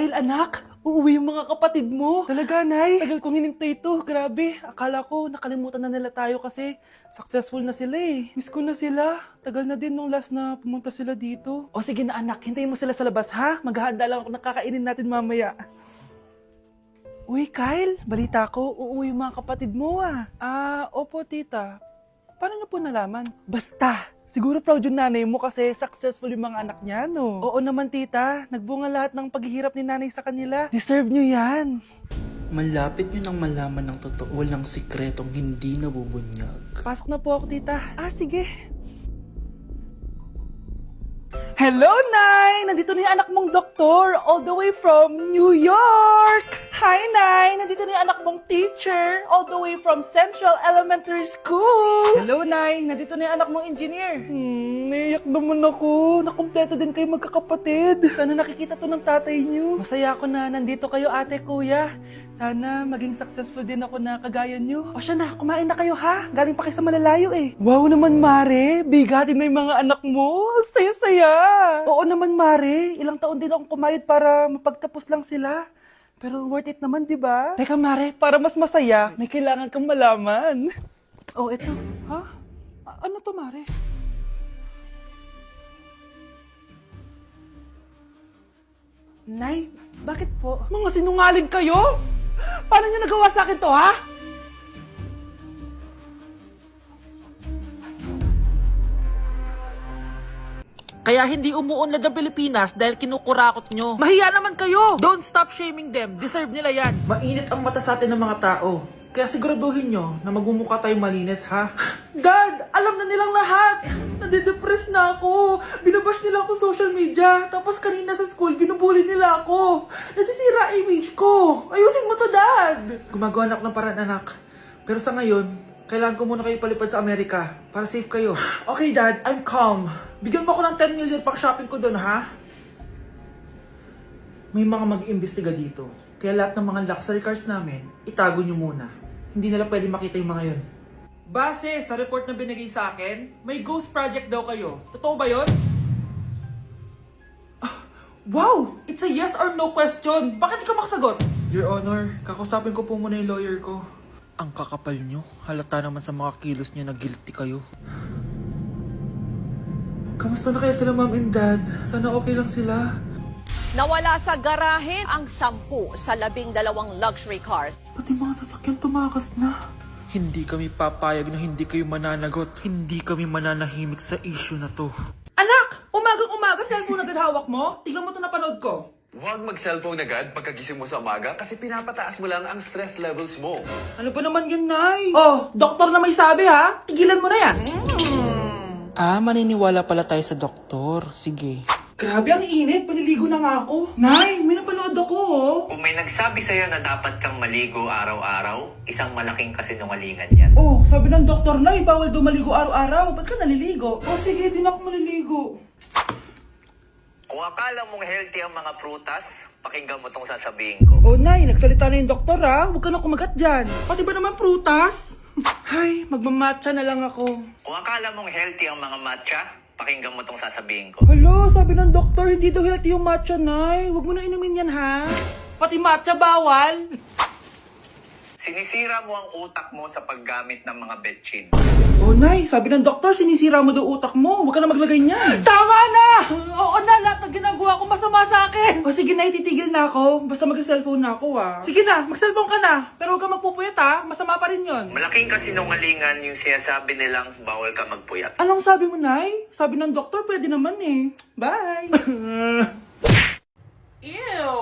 Kyle, anak, uuwi yung mga kapatid mo. Talaga, Nay. Tagal kong hinintay ito. Grabe. Akala ko nakalimutan na nila tayo kasi successful na sila eh. Miss ko na sila. Tagal na din nung last na pumunta sila dito. O sige na anak, hintayin mo sila sa labas ha. Maghahanda lang ako ng kakainin natin mamaya. Uy, Kyle, balita ko, uuwi yung mga kapatid mo ah. Opo tita. Paano niyo po nalaman? Basta! Siguro proud yung nanay mo kasi successful yung mga anak niya, no? Oo naman, tita. Nagbunga lahat ng paghihirap ni nanay sa kanila. Deserve nyo yan. Malapit nyo nang malaman ng totoo, walang sikretong hindi nabubunyag. Pasok na po ako, tita. Sige. Hello, Nay! Nandito na yung anak mong doktor all the way from New York! Hi, Nay! Nandito na yung anak mong teacher all the way from Central Elementary School! Hello, Nay! Nandito na yung anak mong engineer! Naiyak naman ako. Nakumpleto din kayo magkakapatid. Sana nakikita to ng tatay niyo. Masaya ako na nandito kayo, ate, kuya. Sana maging successful din ako na kagaya niyo. O siya na, kumain na kayo ha. Galing pa kayo sa malalayo eh. Wow naman, Mare. Bigatin na yung mga anak mo. Saya-saya. Oo naman, Mare. Ilang taon din akong kumayod para mapagtapos lang sila. Pero worth it naman, di ba? Teka, Mare, para mas masaya, may kailangan kang malaman. Oh, eto. Ha? Ano to, Mare? Nay, bakit po? Mga sinungaling kayo? Paano niyo nagawa sa akin to, ha? Kaya hindi umuunlad ang Pilipinas dahil kinukurakot nyo. Mahiya naman kayo! Don't stop shaming them. Deserve nila yan. Mainit ang mata sa atin ng mga tao. Kaya siguraduhin nyo na magmumukha tayo malinis, ha? Dad, alam na nilang lahat. Nade-depress na ako. Binabash nila ako sa social media. Tapos kanina sa school, binubuli nila ako. Nasisira image ko. Ayusin mo to, Dad. Gumagawa na ako ng paraan, anak. Pero sa ngayon, kailangan ko muna kayo palipad sa Amerika para safe kayo. Okay, Dad, I'm calm. Bigyan mo ako ng 10 million pang shopping ko doon, ha? May mga mag-iimbestiga dito. Kaya lahat ng mga luxury cars namin, itago nyo muna. Hindi nila pwede makita yung mga yun. Base sa report na binigay sa akin, may ghost project daw kayo. Totoo ba yun? Wow! It's a yes or no question. Bakit di ka makasagot? Your Honor, kakausapin ko po muna yung lawyer ko. Ang kakapal nyo. Halata naman sa mga kilos nyo na guilty kayo. Kamusta na kaya sila, Mom and Dad? Sana okay lang sila. Nawala sa garahe ang 10 sa 12 luxury cars. Pati mga sasakyan tumakas na. Hindi kami papayag na hindi kayo mananagot. Hindi kami mananahimik sa issue na to. Anak! Umagang-umaga, cellphone agad hawak mo? Tignan mo ito napanood ko. Huwag mag-cellphone agad pagkagising mo sa umaga kasi pinapataas mo lang ang stress levels mo. Ano ba naman yan, Nay? Oh, doktor na may sabi ha. Tigilan mo na yan. Maniniwala pala tayo sa doktor. Sige. Grabe ang init. Paniligo na nga ako. Nay, may napanood ako oh. Kung may nagsabi sa'yo na dapat kang maligo araw-araw, isang malaking kasinungalingan yan. Oh, sabi ng doktor, Nay, bawal daw maligo araw-araw. Ba't ka naliligo? Oh, sige, di na ako maliligo. Kung akala mong healthy ang mga prutas, pakinggan mo tong sasabihin ko. Oh, Nay, nagsalita na yung doktor ha. Huwag ka na kumagat dyan. Pati ba naman prutas? Ay, magmamatcha na lang ako. Kung akala mong healthy ang mga matcha, pakinggan mo tong sasabihin ko. Hala, sabi ng doktor, hindi daw healthy yung matcha, Nay. Huwag mo na inumin yan, ha? Pati matcha bawal? Sinisira mo ang utak mo sa paggamit ng mga betchin. Oh, Nay, sabi ng doktor, sinisira mo daw utak mo. Huwag ka na maglagay niyan. Tama na! Oo na, lahat ng ginagawa ko masama sa akin. O sige, Nay, titigil na ako. Basta mag-cellphone na ako, ha? Sige na, mag-cellphone ka na. Pero huwag ka magpupuyat, ha? Masama pa rin yon. Malaking kasinungalingan yung sinasabi nilang bawal ka magpuyat. Anong sabi mo, Nay? Sabi ng doktor, pwede naman eh. Bye! Ew!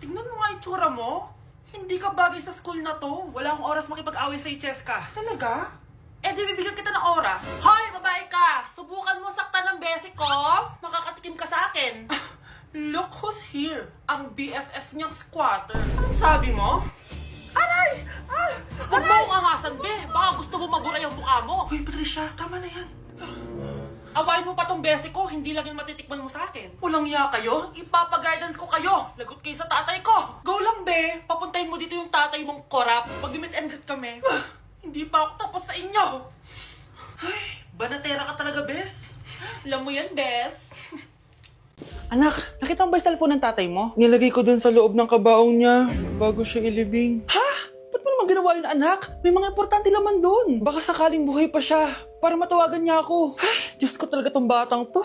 Tingnan mo nga itsura mo. Hindi ka bagay sa school na to. Wala akong oras makipag-away sa Cheska. Talaga? Eh di bibigyan kita ng oras. Hoy, babae ka! Subukan mo saktan ng basic ko. Makakatikim ka sa akin. Look who's here. Ang BFF niyang squatter. Anong sabi mo? Aray! Huwag mo akong angasan, be. Baka gusto mo mabura yung mukha mo. Hoy, Patricia, tama na yan. Awayin mo pa tong basic ko, hindi lang yung matitikman mo sa akin. Walang iya kayo, ipapag-guidance ko kayo. Lagot kayo sa tatay ko. Go lang, be. Papuntahin mo dito yung tatay mong korap. Pag-meet and greet kami. Hindi pa ako tapos sa inyo. Ay, banatera ka talaga, bes. Alam mo yan, bes. Anak, nakita mo ba yung cellphone ng tatay mo? Nilagay ko dun sa loob ng kabaong niya bago siya ilibing. Ha? Ba't mo naman ginawa yun, anak? May mga importante laman doon. Baka sakaling buhay pa siya para matawagan niya ako. Ay, Diyos ko talaga tong batang to.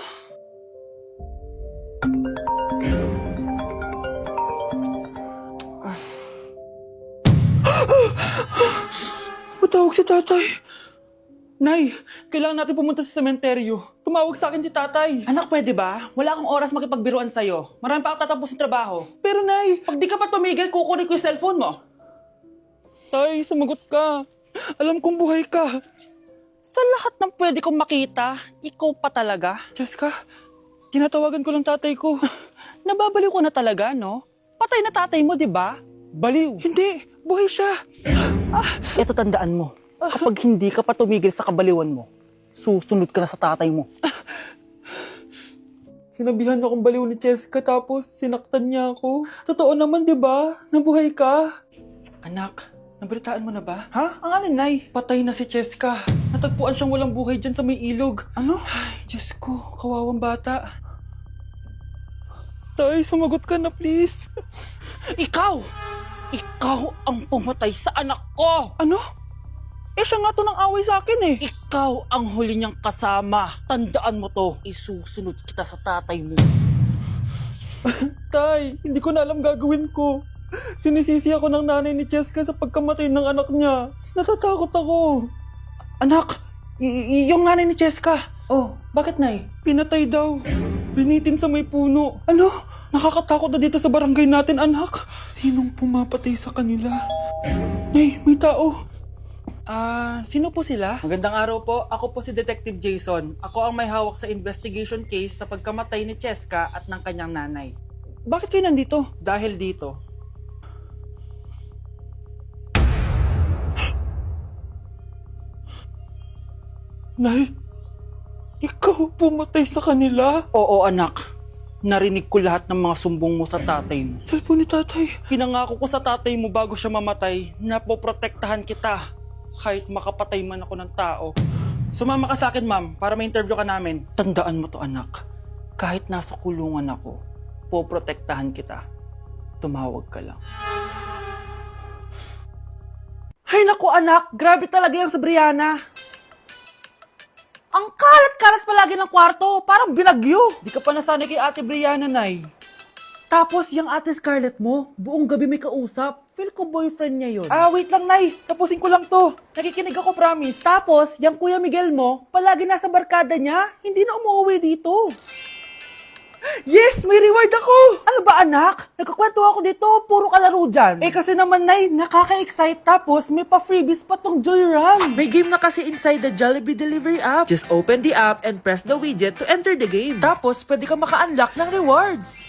Matawag si tatay. Nay, kailangan natin pumunta sa sementeryo. Tumawag sa akin si tatay. Anak, pwede ba? Wala akong oras makipagbiruan sa'yo. Marami pa ako tatapusin trabaho. Pero Nay, pag di ka pa tumigil, kukunin ko yung cellphone mo. Tay, sumagot ka. Alam kong buhay ka. Sa lahat ng pwede kong makita, ikaw pa talaga. Jessica, tinatawagan ko lang tatay ko. Nababaliw ko na talaga, no? Patay na tatay mo, di ba? Baliw. Hindi, buhay siya. Ito tandaan mo. Kapag hindi ka pa tumigil sa kabaliwan mo, susunod ka na sa tatay mo. Sinabihan akong baliw ni Jessica tapos sinaktan niya ako. Totoo naman, di ba? Nabuhay ka. Anak, nabalitaan mo na ba? Ha? Ang alin, Nay? Patay na si Jessica. Natagpuan siyang walang buhay dyan sa may ilog. Ano? Ay, Diyos ko, kawawang bata. Tay, sumagot ka na please. Ikaw! Ikaw ang pumatay sa anak ko! Ano? Eh siya nga to ng away sa akin eh. Ikaw ang huli niyang kasama. Tandaan mo to. Isusunod kita sa tatay mo. Tay, hindi ko na alam gagawin ko. Sinisisi ako ng nanay ni Jessica sa pagkamatay ng anak niya. Natatakot ako. Anak, yung nanay ni Jessica. Oh, Bakit, Nay? pinatay daw. Binitin sa may puno. Ano? Nakakatakot na dito sa barangay natin, anak. Sinong pumapatay sa kanila? Nay, may tao. Sino po sila? Magandang araw po. Ako po si Detective Jason. Ako ang may hawak sa investigation case sa pagkamatay ni Cheska at ng kanyang nanay. Bakit kayo nandito? Dahil dito. Nay, ikaw pumatay sa kanila? Oo, anak. Narinig ko lahat ng mga sumbong mo sa tatay mo. Cellphone ni tatay. Pinangako ko sa tatay mo bago siya mamatay na poprotektahan kita kahit makapatay man ako ng tao. Sumama ka sa akin, ma'am, para ma-interview ka namin. Tandaan mo to, anak. Kahit nasa kulungan ako, poprotektahan kita. Tumawag ka lang. Hay naku, anak! Grabe talaga yung sa Brianna. Ang kalat-kalat palagi ng kwarto. Parang binagyo. Di ka pa nasanay kay Ate Brianna, Nay. Tapos, yung Ate Scarlett mo, buong gabi may kausap. Feel ko boyfriend niya yun. Wait lang, Nay. Tapusin ko lang to. Nakikinig ako, promise. Tapos, yung Kuya Miguel mo, palagi nasa barkada niya. Hindi na umuwi dito. Yes! May reward ako! Ano ba, anak? Nagkakwento ako dito. Puro kalaro dyan. Eh, kasi naman, Nay, nakaka-excite. Tapos, may pa-freebies pa tong Joy Run. May game na kasi inside the Jollibee Delivery app. Just open the app and press the widget to enter the game. Tapos, pwede ka maka-unlock ng rewards.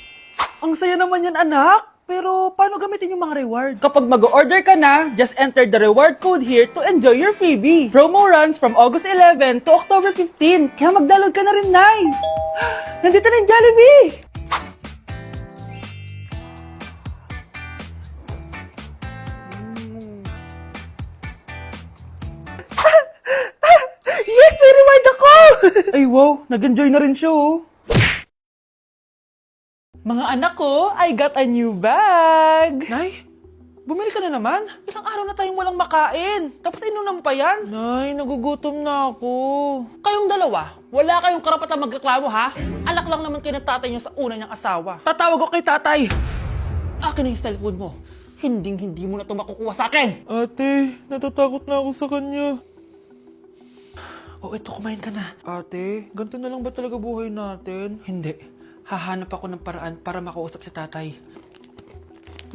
Ang saya naman yan, anak. Pero, paano gamitin yung mga reward? Kapag mag-order ka na, just enter the reward code here to enjoy your freebie. Promo runs from August 11 to October 15. Kaya mag-download ka na rin, Nay. Nandito na yung Jollibee! Yes! May reward ako! Ay, wow. Nag-enjoy na rin siya, oh. Mga anak ko, I got a new bag! Nay, bumili ka na naman? Ilang araw na tayong walang makain. Tapos inunom pa yan? Nay, nagugutom na ako. Kayong dalawa, wala kayong karapatan magreklamo, ha? Anak lang naman kayo ng tatay niyo sa una niyang asawa. Tatawag ko kay tatay. Akin na yung cellphone mo. Hinding-hindi mo na ito makukuha sa akin. Ate, natatakot na ako sa kanya. Oh, ito, kumain ka na. Ate, ganito na lang ba talaga buhay natin? Hindi. Hahanap ako ng paraan para makausap si tatay.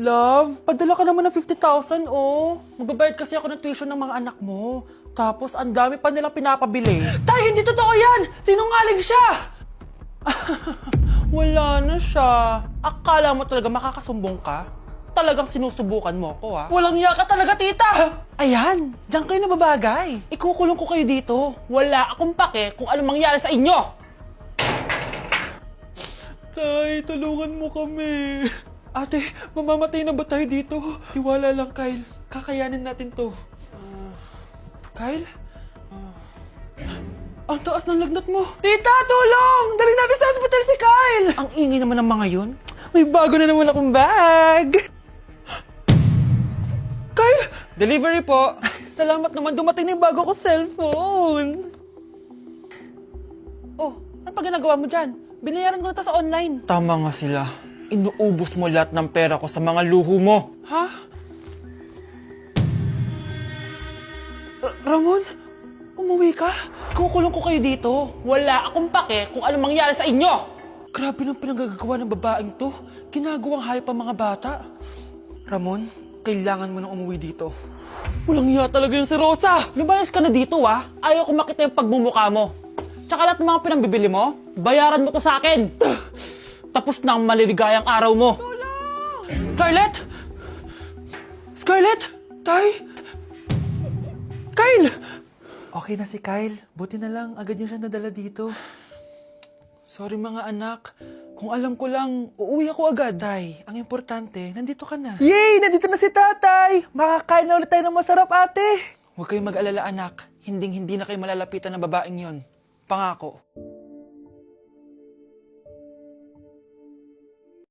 Love, padala ka naman ng 50,000, oh. Magbabayad kasi ako ng tuition ng mga anak mo. Tapos, ang dami pa nilang pinapabili. Tay, hindi totoo yan! Sinungaling siya! Wala na siya. Akala mo talaga makakasumbong ka? Talagang sinusubukan mo ko, ha? Walang iya ka talaga, tita! Ayan, diyan kayo nababagay. Ikukulong ko kayo dito. Wala akong pake kung ano mangyari sa inyo. Tay, tulungan mo kami. Ate, mamamatay na ba tayo dito? Tiwala lang, Kyle. Kakayanin natin to. Kyle? Ang taas ng lagnat mo. Tita, tulong! Dali natin sa hospital si Kyle! Ang ingay naman ng mga yun. May bago na naman akong bag. Kyle! Delivery po. Salamat naman, dumating na yung bago ko cellphone. Oh, ano pa ginagawa mo dyan? Binayaran ko na to sa online. Tama nga sila. Inuubos mo lahat ng pera ko sa mga luho mo. Ha? Ramon? Umuwi ka? Kukulong ko kayo dito. Wala akong pake kung ano mangyari sa inyo. Grabe ng pinagagawa ng babaeng to. Ginagawang hayop ang mga bata. Ramon, kailangan mo nang umuwi dito. Walang iya talaga yung si Rosa. Lumayas ka na dito Ayaw ko makita yung pagmumukha mo. Tsaka lahat ng mga pinambibili mo, bayaran mo to sa akin. Tapos na ang maliligayang araw mo. Scarlett! Scarlett! Tay! Kyle! Okay na si Kyle. Buti na lang, agad niya siya nadala dito. Sorry mga anak. Kung alam ko lang, uuwi ako agad. Tay, ang importante, nandito ka na. Yay! Nandito na si tatay! Makakain na ulit tayo ng masarap, ate! Huwag kayong mag-alala anak. Hinding-hindi na kayo malalapitan ng babaeng yon. Pangako.